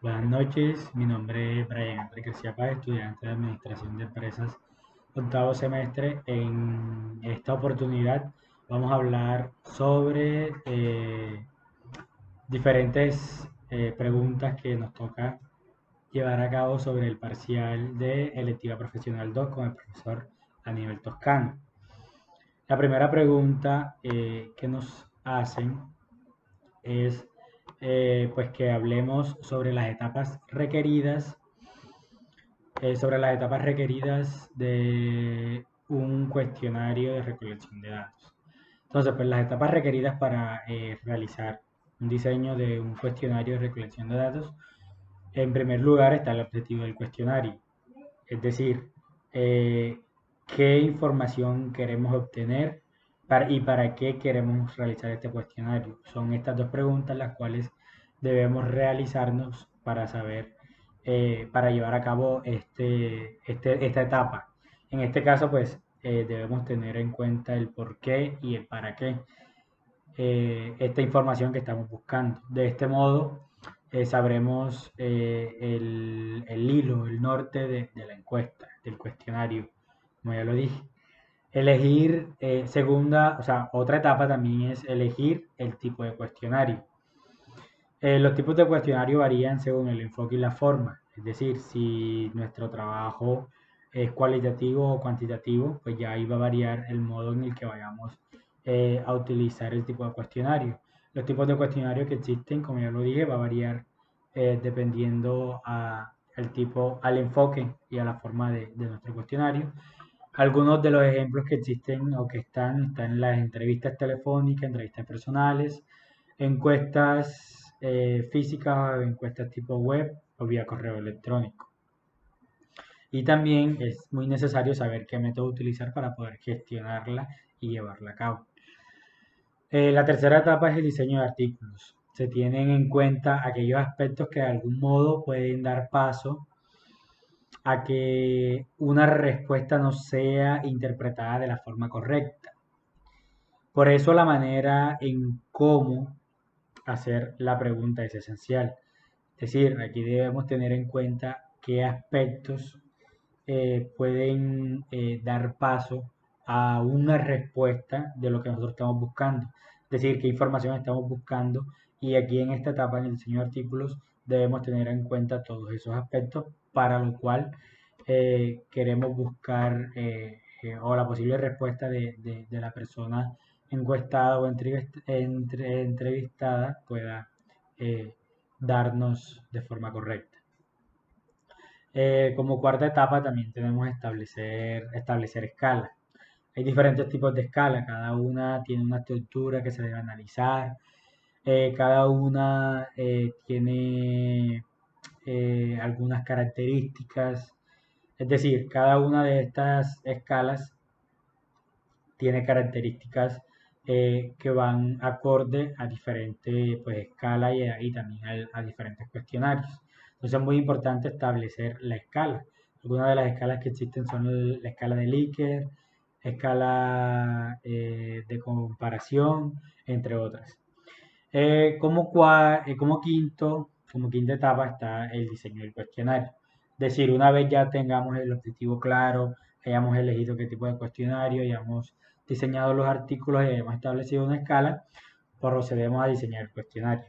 Buenas noches, mi nombre es Brian Enrique Paz, estudiante de Administración de Empresas, octavo semestre. En esta oportunidad vamos a hablar sobre diferentes preguntas que nos toca llevar a cabo sobre el parcial de Electiva Profesional 2 con el profesor Aníbal Toscano. La primera pregunta que nos hacen es pues que hablemos sobre las etapas requeridas de un cuestionario de recolección de datos. Entonces, pues las etapas requeridas para realizar un diseño de un cuestionario de recolección de datos, en primer lugar está el objetivo del cuestionario, es decir, eh, qué información queremos obtener y para qué queremos realizar este cuestionario. Son estas dos preguntas las cuales debemos realizarnos para saber, para llevar a cabo esta etapa. En este caso, pues debemos tener en cuenta el por qué y el para qué esta información que estamos buscando. De este modo, sabremos el hilo, el norte de la encuesta, del cuestionario, como ya lo dije. Elegir, o sea, otra etapa también es elegir el tipo de cuestionario. Los tipos de cuestionario varían según el enfoque y la forma, es decir, si nuestro trabajo es cualitativo o cuantitativo, pues ya ahí va a variar el modo en el que vayamos a utilizar el tipo de cuestionario. Los tipos de cuestionario que existen, como ya lo dije, va a variar dependiendo al tipo, al enfoque y a la forma de nuestro cuestionario. Algunos de los ejemplos que existen o que están en las entrevistas telefónicas, entrevistas personales, encuestas físicas, encuestas tipo web o vía correo electrónico. Y también es muy necesario saber qué método utilizar para poder gestionarla y llevarla a cabo. La tercera etapa es el diseño de artículos. Se tienen en cuenta aquellos aspectos que de algún modo pueden dar paso a que una respuesta no sea interpretada de la forma correcta. Por eso la manera en cómo hacer la pregunta es esencial. Es decir, aquí debemos tener en cuenta qué aspectos pueden dar paso a una respuesta de lo que nosotros estamos buscando. Es decir, qué información estamos buscando y aquí en esta etapa, en el diseño de artículos, debemos tener en cuenta todos esos aspectos para lo cual queremos buscar o la posible respuesta de la persona encuestada o entrevistada pueda eh, darnos de forma correcta. Como cuarta etapa también tenemos establecer escalas. Hay diferentes tipos de escala, cada una tiene una estructura que se debe analizar, cada una tiene algunas características, es decir, cada una de estas escalas tiene características que van acorde a diferentes pues, escalas y también a diferentes cuestionarios. Entonces es muy importante establecer la escala. Algunas de las escalas que existen son la escala de Likert, escala de comparación, entre otras. Como quinta etapa está el diseño del cuestionario. Es decir, una vez ya tengamos el objetivo claro, hayamos elegido qué tipo de cuestionario, hayamos diseñado los artículos y hayamos establecido una escala, procedemos a diseñar el cuestionario.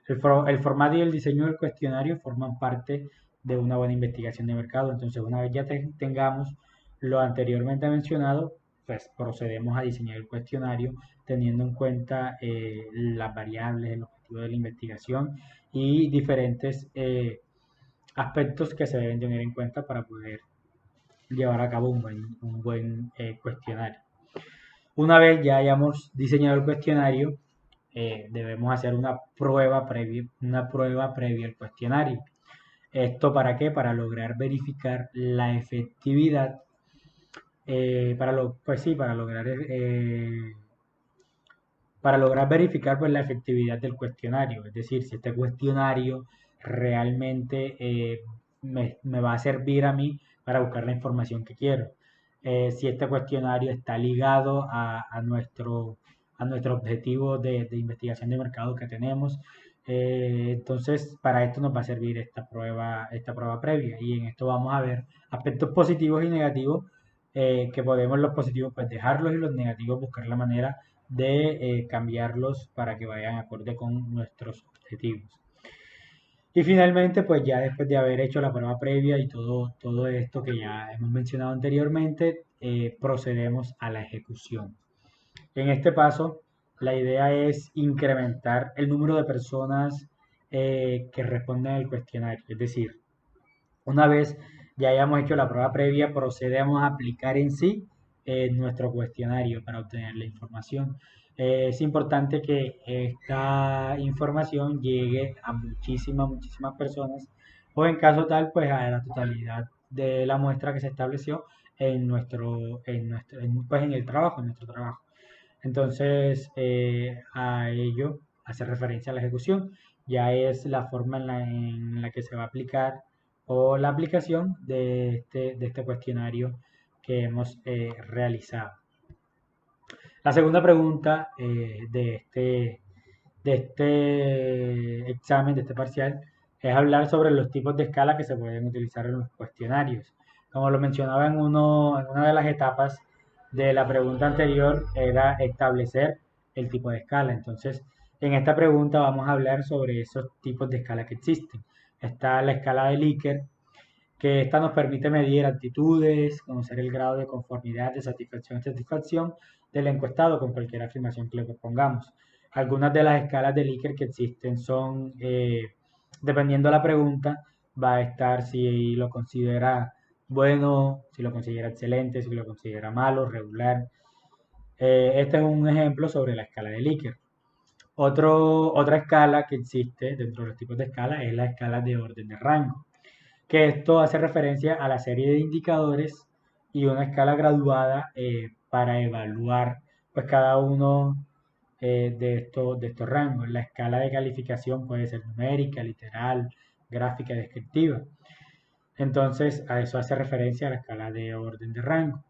El formato y el diseño del cuestionario forman parte de una buena investigación de mercado. Entonces, una vez ya tengamos lo anteriormente mencionado, pues procedemos a diseñar el cuestionario teniendo en cuenta las variables, el objetivo de la investigación y diferentes aspectos que se deben tener en cuenta para poder llevar a cabo un buen cuestionario. Una vez ya hayamos diseñado el cuestionario, debemos hacer una prueba previa al cuestionario. ¿Esto para qué? Para lograr verificar la efectividad, pues sí, para lograr verificar pues, la efectividad del cuestionario. Es decir, si este cuestionario realmente me va a servir a mí para buscar la información que quiero. Si este cuestionario está ligado a nuestro objetivo de investigación de mercado que tenemos, Entonces, para esto nos va a servir esta prueba previa y en esto vamos a ver aspectos positivos y negativos, que podemos los positivos pues dejarlos y los negativos buscar la manera de cambiarlos para que vayan acorde con nuestros objetivos. Y finalmente, pues ya después de haber hecho la prueba previa y todo esto que ya hemos mencionado anteriormente, procedemos a la ejecución. En este paso, la idea es incrementar el número de personas que responden al cuestionario. Es decir, una vez ya hayamos hecho la prueba previa, procedemos a aplicar en sí nuestro cuestionario para obtener la información. Es importante que esta información llegue a muchísimas personas o en caso tal, pues a la totalidad de la muestra que se estableció pues, en el trabajo, en nuestro trabajo. Entonces, a ello hace referencia a la ejecución. Ya es la forma en la que se va a aplicar o la aplicación de este cuestionario que hemos realizado. La segunda pregunta de este examen, de este parcial, es hablar sobre los tipos de escala que se pueden utilizar en los cuestionarios. Como lo mencionaba en una de las etapas de la pregunta anterior, era establecer el tipo de escala. Entonces, en esta pregunta vamos a hablar sobre esos tipos de escala que existen. Está la escala de Likert, que esta nos permite medir actitudes, conocer el grado de conformidad, de satisfacción y satisfacción del encuestado con cualquier afirmación que le propongamos. Algunas de las escalas de Likert que existen son, dependiendo de la pregunta, va a estar si lo considera bueno, si lo considera excelente, si lo considera malo, regular. Este es un ejemplo sobre la escala de Likert. Otra escala que existe dentro de los tipos de escala es la escala de orden de rango, que esto hace referencia a la serie de indicadores y una escala graduada para evaluar pues cada uno de estos rangos. La escala de calificación puede ser numérica, literal, gráfica, descriptiva. Entonces, a eso hace referencia a la escala de orden de rango.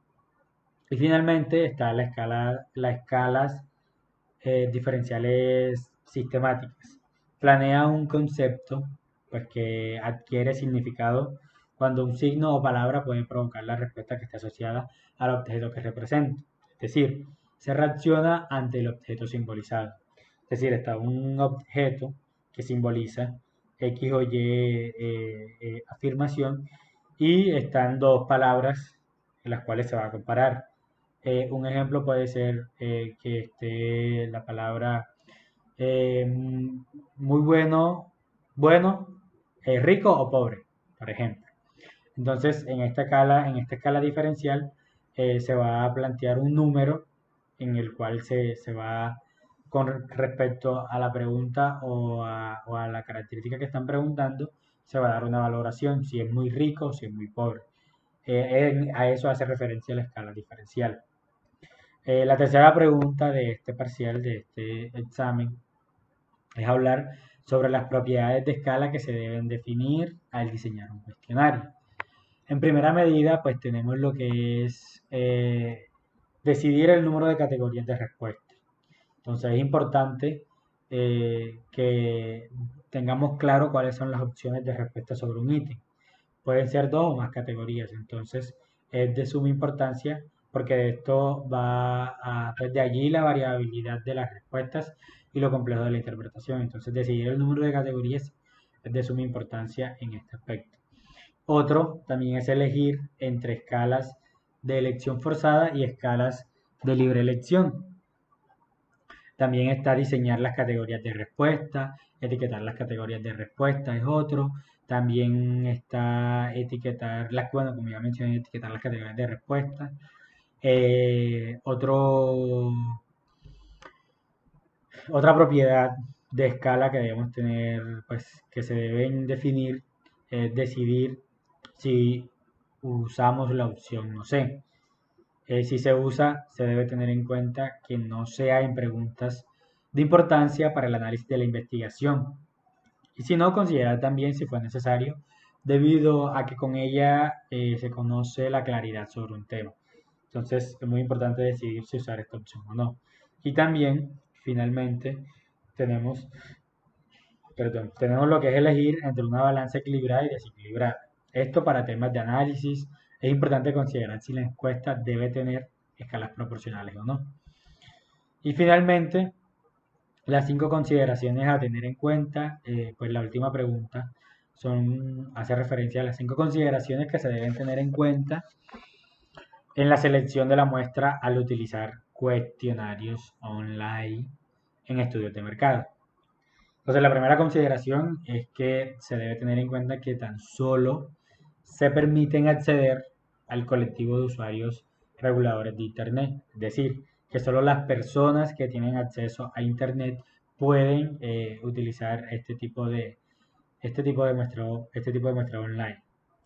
Y finalmente está las escalas diferenciales sistemáticas. Planea un concepto pues, que adquiere significado cuando un signo o palabra puede provocar la respuesta que está asociada al objeto que representa. Es decir, se reacciona ante el objeto simbolizado. Es decir, está un objeto que simboliza X o Y afirmación y están dos palabras en las cuales se va a comparar. Un ejemplo puede ser que esté la palabra eh, muy bueno, rico o pobre, por ejemplo. Entonces, en esta escala diferencial, se va a plantear un número en el cual se va, con respecto a la pregunta o a la característica que están preguntando, se va a dar una valoración, si es muy rico o si es muy pobre. A eso hace referencia la escala diferencial. La tercera pregunta de este parcial, de este examen, es hablar sobre las propiedades de escala que se deben definir al diseñar un cuestionario. En primera medida, pues tenemos lo que es decidir el número de categorías de respuesta. Entonces es importante que tengamos claro cuáles son las opciones de respuesta sobre un ítem. Pueden ser dos o más categorías, entonces es de suma importancia porque de esto pues de allí la variabilidad de las respuestas y lo complejo de la interpretación. Entonces decidir el número de categorías es de suma importancia en este aspecto. Otro también es elegir entre escalas de elección forzada y escalas de libre elección. También está diseñar las categorías de respuesta, etiquetar las categorías de respuesta es otro. También está bueno, como ya mencioné, etiquetar las categorías de respuesta. Otra propiedad de escala que debemos tener, pues que se deben definir, es decidir si usamos la opción no sé. Si se usa, se debe tener en cuenta que no sea en preguntas de importancia para el análisis de la investigación. Y si no, considerar también si fue necesario, debido a que con ella se conoce la claridad sobre un tema. Entonces, es muy importante decidir si usar esta opción o no. Y también, finalmente, tenemos perdón, tenemos lo que es elegir entre una balanza equilibrada y desequilibrada. Esto para temas de análisis es importante considerar si la encuesta debe tener escalas proporcionales o no. Y finalmente, las 5 consideraciones a tener en cuenta, pues la última pregunta hace referencia a las 5 consideraciones que se deben tener en cuenta en la selección de la muestra al utilizar cuestionarios online en estudios de mercado. Entonces, la primera consideración es que se debe tener en cuenta que tan solo se permiten acceder al colectivo de usuarios reguladores de Internet. Es decir, que solo las personas que tienen acceso a Internet pueden utilizar este tipo de muestreo online,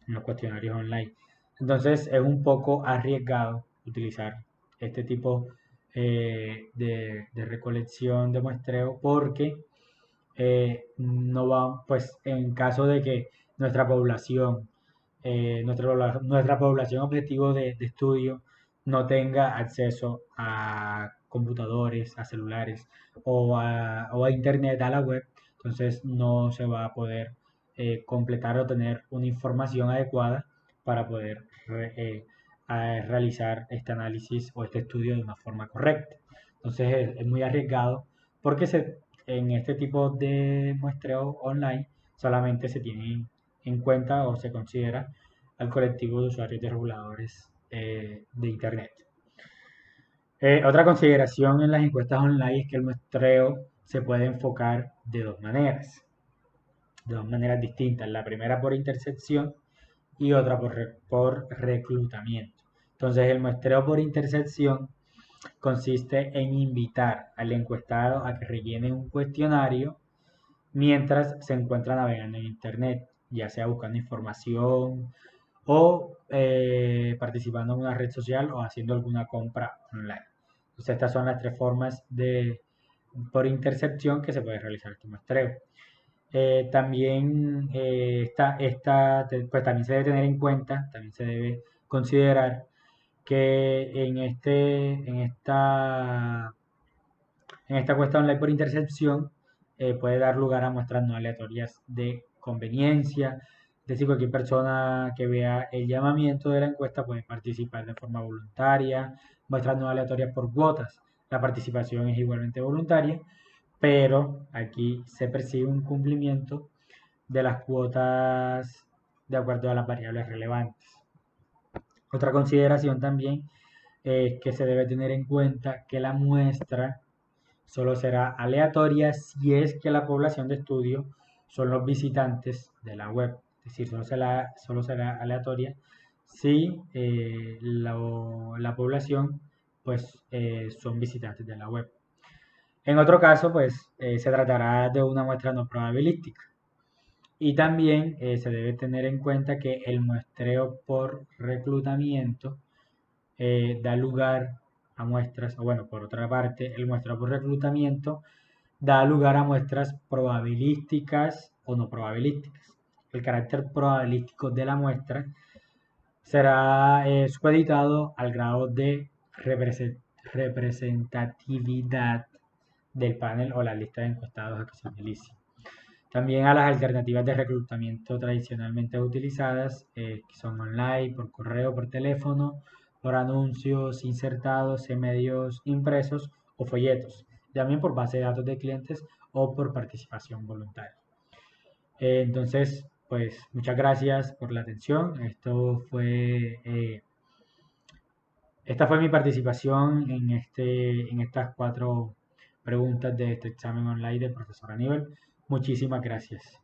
en los cuestionarios online. Entonces, es un poco arriesgado utilizar este tipo de recolección de muestreo porque no va, pues en caso de que nuestra población, nuestra población objetivo de estudio no tenga acceso a computadores, a celulares o a internet, a la web, entonces no se va a poder completar o tener una información adecuada para poder realizar este análisis o este estudio de una forma correcta. Entonces es muy arriesgado porque en este tipo de muestreo online solamente se tiene en cuenta o se considera al colectivo de usuarios de reguladores de Internet. Otra consideración en las encuestas online es que el muestreo se puede enfocar de dos maneras distintas. La primera por intersección y otra por reclutamiento. Entonces, el muestreo por intersección consiste en invitar al encuestado a que rellene un cuestionario mientras se encuentra navegando en Internet, ya sea buscando información o participando en una red social o haciendo alguna compra online. Entonces, estas son las 3 formas por intercepción que se puede realizar este muestreo. También, pues también se debe tener en cuenta, también se debe considerar que en esta encuesta online por intercepción puede dar lugar a muestras no aleatorias de conveniencia. Es decir, cualquier persona que vea el llamamiento de la encuesta puede participar de forma voluntaria, muestras no aleatorias por cuotas. La participación es igualmente voluntaria, pero aquí se persigue un cumplimiento de las cuotas de acuerdo a las variables relevantes. Otra consideración también es que se debe tener en cuenta que la muestra solo será aleatoria si es que la población de estudio son los visitantes de la web. Es decir, solo será aleatoria si la población pues, son visitantes de la web. En otro caso, pues se tratará de una muestra no probabilística. Y también se debe tener en cuenta que el muestreo por reclutamiento da lugar a muestras, o bueno, por otra parte, el muestreo por reclutamiento da lugar a muestras probabilísticas o no probabilísticas. El carácter probabilístico de la muestra será supeditado al grado de representatividad del panel o la lista de encuestados a que se utilice. También a las alternativas de reclutamiento tradicionalmente utilizadas, que son online, por correo, por teléfono, por anuncios insertados en medios impresos o folletos, también por base de datos de clientes o por participación voluntaria. Entonces, pues muchas gracias por la atención. Esta fue mi participación en estas 4 preguntas de este examen online del profesor Aníbal. Muchísimas gracias.